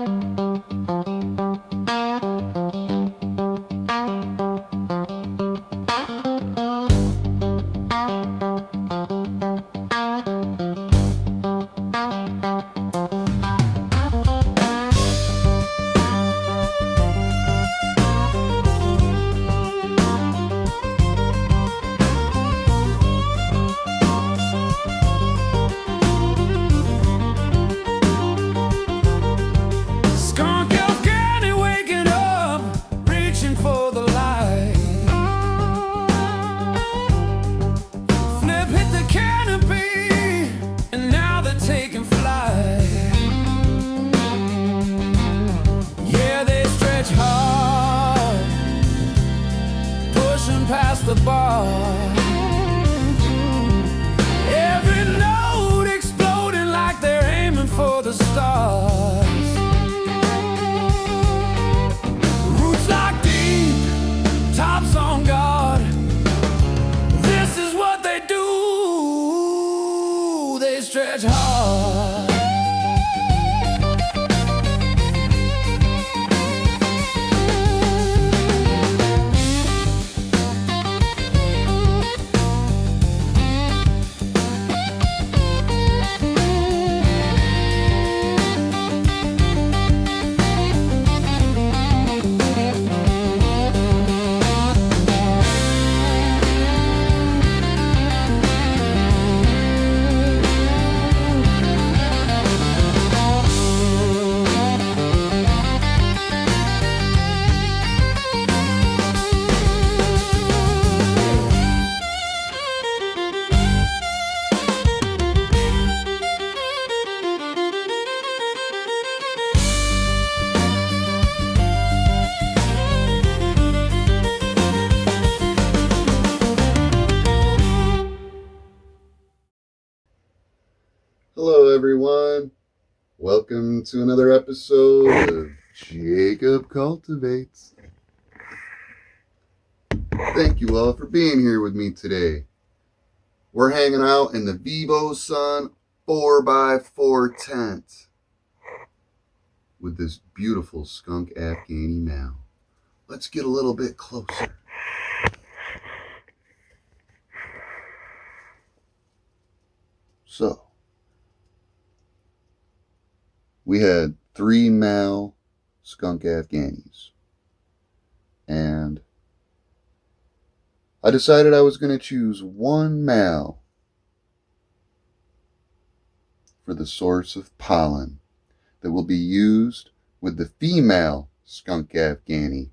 Skunk Afghani waking up, reaching for the light. Flip hit the canopy, and now they're taking flight. Yeah, they stretch hard, pushing past the bar. Every note exploding like they're aiming for the stars. Roots locked deep, tops on guard. This is what they do. They stretch hard. Hello everyone, welcome to another episode of Jacob Cultivates. Thank you all for being here with me today. We're hanging out in the Vivo Sun 4x4 tent with this beautiful Skunk Afghani male. Let's get a little bit closer. So, we had 3 male Skunk Afghanis, and I decided I was going to choose one male for the source of pollen that will be used with the female Skunk Afghani,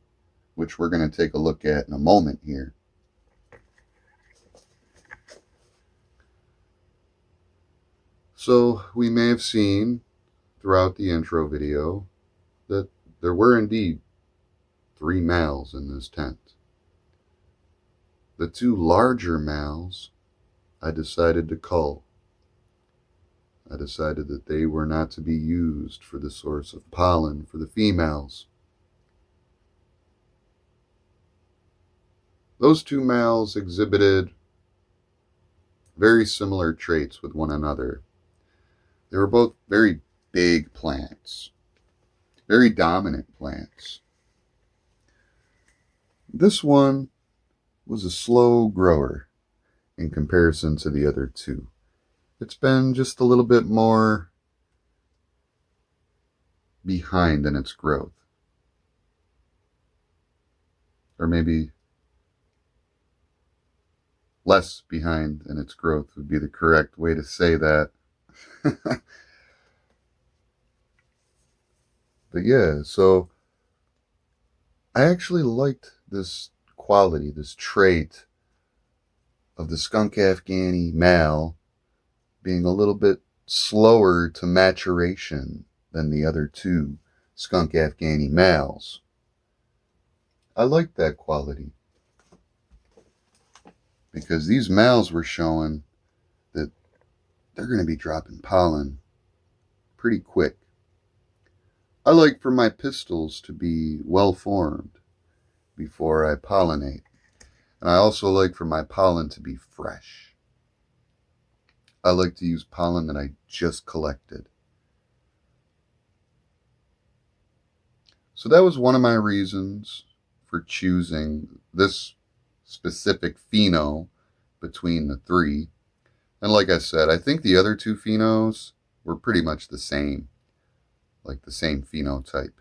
which we're going to take a look at in a moment here. So we may have seen throughout the intro video that there were indeed 3 males in this tent. The 2 larger males I decided to cull. I decided that they were not to be used for the source of pollen for the females. Those 2 males exhibited very similar traits with one another. They were both very big plants, very dominant plants. This one was a slow grower in comparison to the other 2. It's been just a little bit more behind in its growth. Or maybe less behind in its growth would be the correct way to say that. But yeah, so I actually liked this quality, this trait of the Skunk Afghani male being a little bit slower to maturation than the other 2 Skunk Afghani males. I liked that quality because these males were showing that they're going to be dropping pollen pretty quick. I like for my pistils to be well formed before I pollinate. And I also like for my pollen to be fresh. I like to use pollen that I just collected. So that was one of my reasons for choosing this specific pheno between the three. And like I said, I think the other two phenos were pretty much the same, like the same phenotype.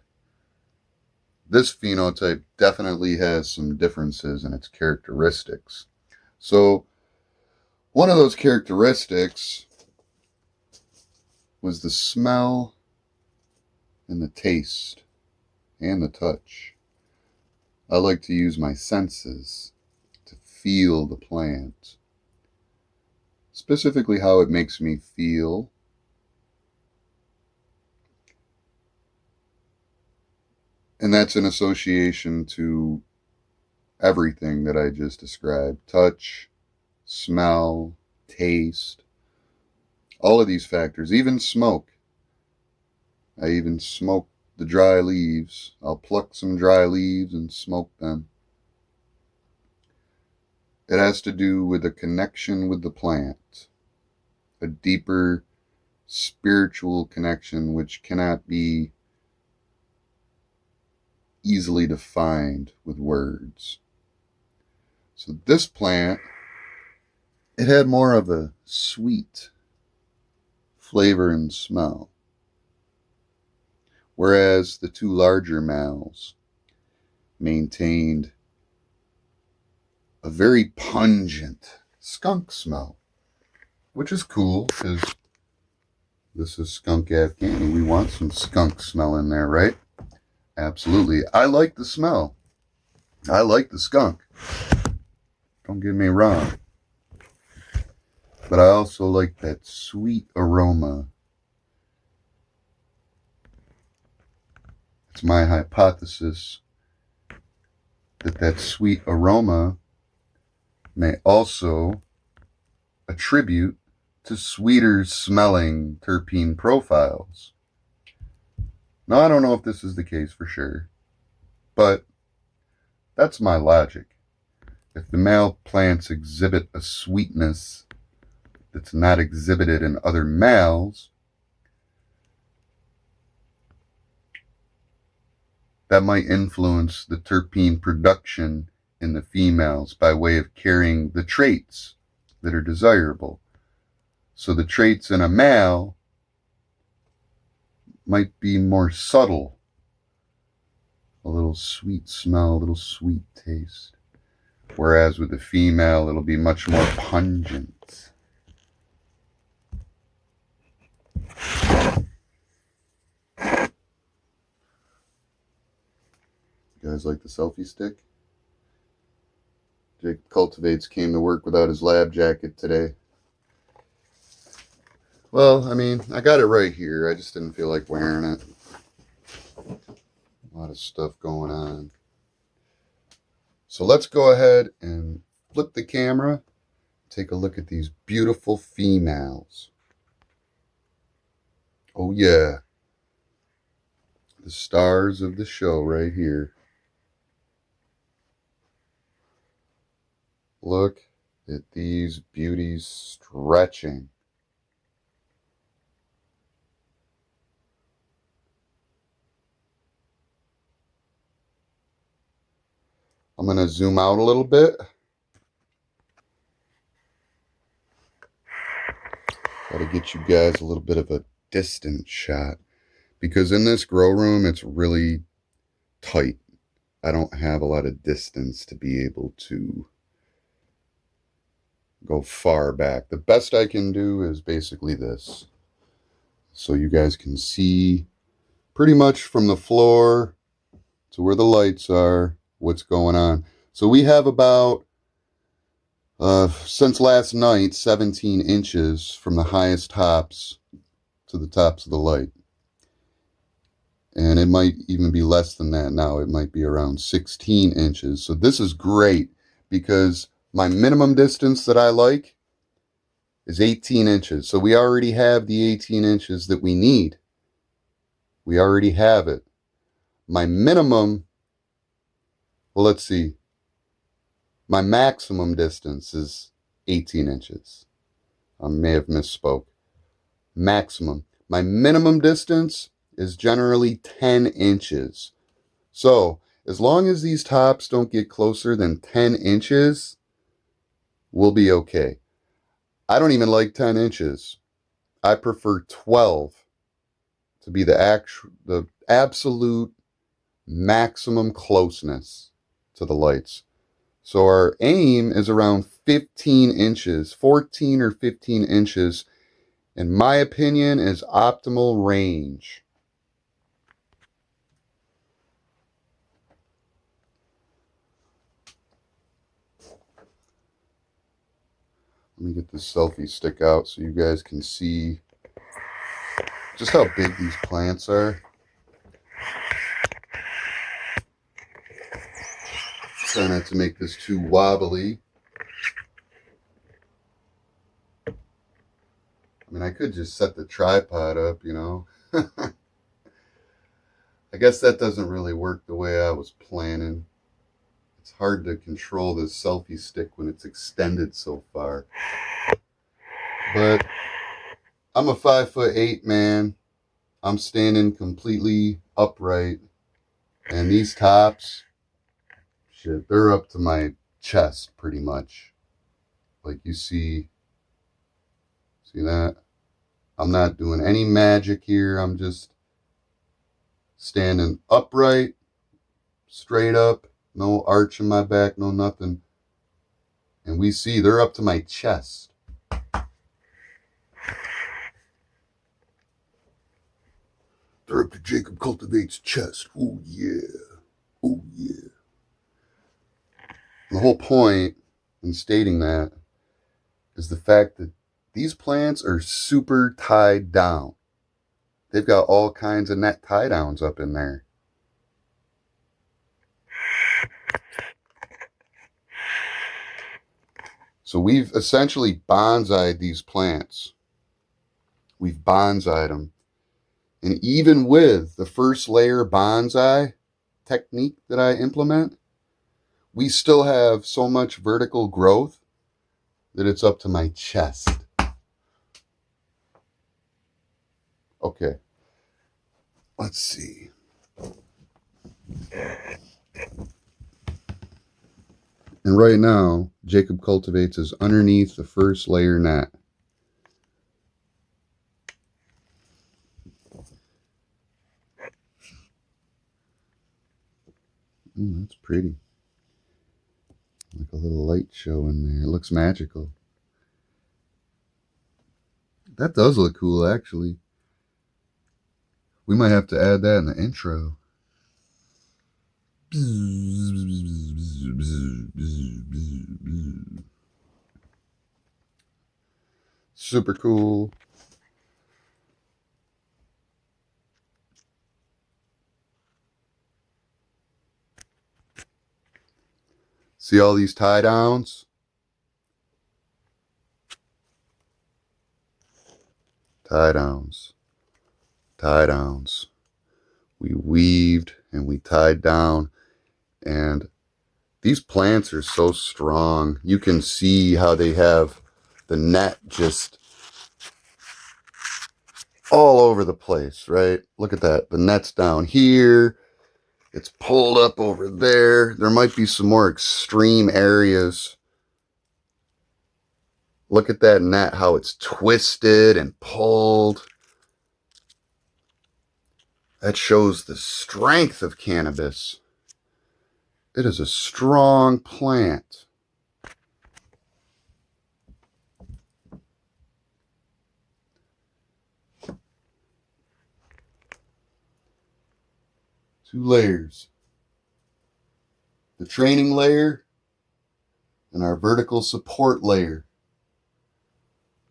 This phenotype definitely has some differences in its characteristics. So one of those characteristics was the smell and the taste and the touch. I like to use my senses to feel the plant, specifically how it makes me feel. And that's in association to everything that I just described: touch, smell, taste, all of these factors, even smoke. I even smoke the dry leaves. I'll pluck some dry leaves and smoke them. It has to do with a connection with the plant, a deeper spiritual connection which cannot be easily defined with words. So this plant, it had more of a sweet flavor and smell, whereas the two larger males maintained a very pungent skunk smell, which is cool because this is Skunk Afghani. We want some skunk smell in there, right? Absolutely. I like the smell. I like the skunk. Don't get me wrong. But I also like that sweet aroma. It's my hypothesis that that sweet aroma may also attribute to sweeter smelling terpene profiles. Now, I don't know if this is the case for sure, but that's my logic. If the male plants exhibit a sweetness that's not exhibited in other males, that might influence the terpene production in the females by way of carrying the traits that are desirable. So the traits in a male might be more subtle, a little sweet smell, a little sweet taste, whereas with the female it'll be much more pungent. You guys like the selfie stick? JacobCultivates came to work without his lab jacket today. Well, I mean, I got it right here. I just didn't feel like wearing it. A lot of stuff going on. So let's go ahead and flip the camera. Take a look at these beautiful females. Oh yeah. The stars of the show right here. Look at these beauties stretching. I'm going to zoom out a little bit. Got to get you guys a little bit of a distant shot, because in this grow room it's really tight. I don't have a lot of distance to be able to go far back. The best I can do is basically this, so you guys can see pretty much from the floor to where the lights are what's going on. So we have about since last night 17 inches from the highest tops to the tops of the light, and it might even be less than that now. It might be around 16 inches. So this is great because my minimum distance that I like is 18 inches. So we already have the 18 inches that we need. We already have it. My minimum, well, let's see. My maximum distance is 18 inches. I may have misspoke. Maximum. My minimum distance is generally 10 inches. So as long as these tops don't get closer than 10 inches, we'll be okay. I don't even like 10 inches. I prefer 12 to be the absolute maximum closeness to the lights. So our aim is around 15 inches, 14 or 15 inches, in my opinion, is optimal range. Let me get this selfie stick out so you guys can see just how big these plants are. Try not to make this too wobbly. I mean, I could just set the tripod up, you know. I guess that doesn't really work the way I was planning. It's hard to control this selfie stick when it's extended so far. But I'm a 5'8" man. I'm standing completely upright. And these tops, shit, they're up to my chest pretty much. Like you see that? I'm not doing any magic here. I'm just standing upright, straight up, no arch in my back, no nothing. And we see they're up to my chest. They're up to Jacob Cultivates' chest. Oh yeah. Oh yeah. The whole point in stating that is the fact that these plants are super tied down. They've got all kinds of net tie downs up in there. So we've essentially bonsaied these plants. We've bonsaied them. And even with the first layer bonsai technique that I implement, we still have so much vertical growth that it's up to my chest. Okay, let's see. And right now, Jacob Cultivates is underneath the first layer net. That's pretty. Like a little light show in there. It looks magical. That does look cool, actually. We might have to add that in the intro. Super cool. See all these tie downs? Tie downs. Tie downs. We weaved and we tied down, and these plants are so strong. You can see how they have the net just all over the place, right? Look at that. The net's down here. It's pulled up over there. There might be some more extreme areas. Look at that net, how it's twisted and pulled. That shows the strength of cannabis. It is a strong plant. Two layers. The training layer and our vertical support layer.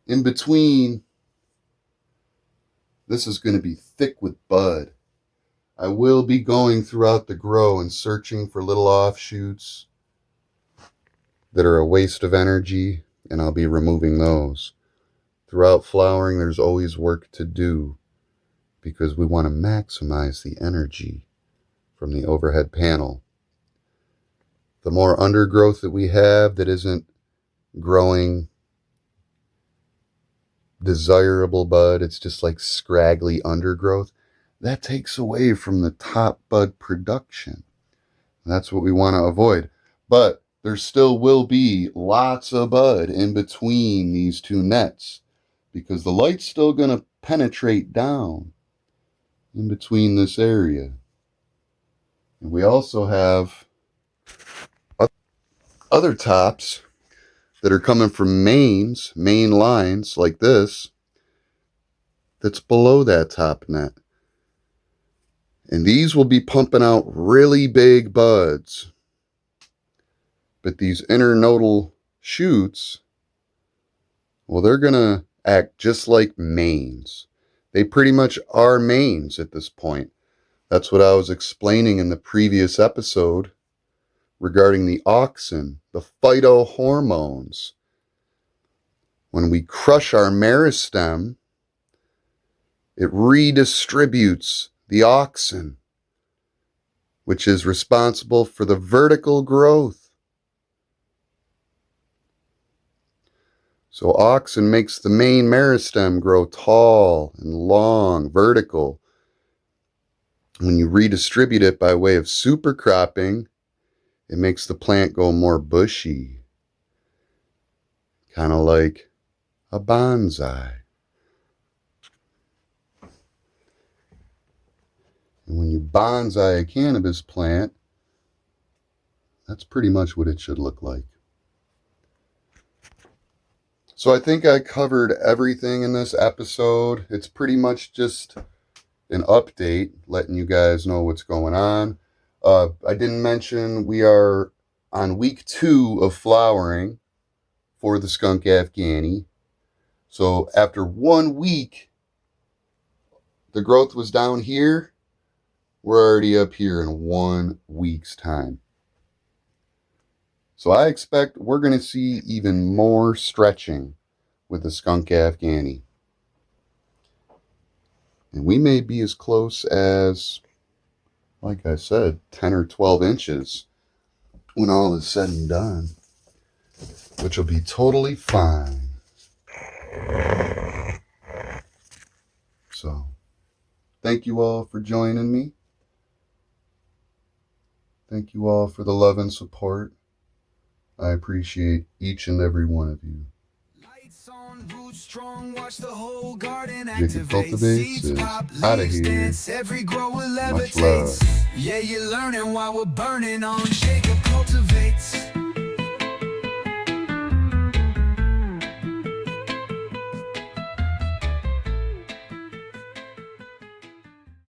In between, this is going to be thick with bud. I will be going throughout the grow and searching for little offshoots that are a waste of energy, and I'll be removing those. Throughout flowering, there's always work to do because we want to maximize the energy from the overhead panel. The more undergrowth that we have that isn't growing desirable bud, it's just like scraggly undergrowth, that takes away from the top bud production. And that's what we want to avoid. But there still will be lots of bud in between these two nets because the light's still going to penetrate down in between this area. And we also have other tops that are coming from main lines like this, that's below that top net. And these will be pumping out really big buds. But these internodal shoots, well, they're going to act just like mains. They pretty much are mains at this point. That's what I was explaining in the previous episode regarding the auxin, the phytohormones. When we crush our meristem, it redistributes the auxin, which is responsible for the vertical growth. So auxin makes the main meristem grow tall and long, vertical. When you redistribute it by way of supercropping, it makes the plant go more bushy, kind of like a bonsai. And when you bonsai a cannabis plant, that's pretty much what it should look like. So I think I covered everything in this episode. It's pretty much just an update, letting you guys know what's going on. I didn't mention we are on week 2 of flowering for the Skunk Afghani. So after 1 week, the growth was down here. We're already up here in 1 week's time. So I expect we're going to see even more stretching with the Skunk Afghani. And we may be as close as, like I said, 10 or 12 inches when all is said and done, which will be totally fine. So, thank you all for joining me. Thank you all for the love and support. I appreciate each and every one of you. Jacob Cultivates is out of here. Much love. Yeah, you're learning while we're burning on Jacob Cultivates.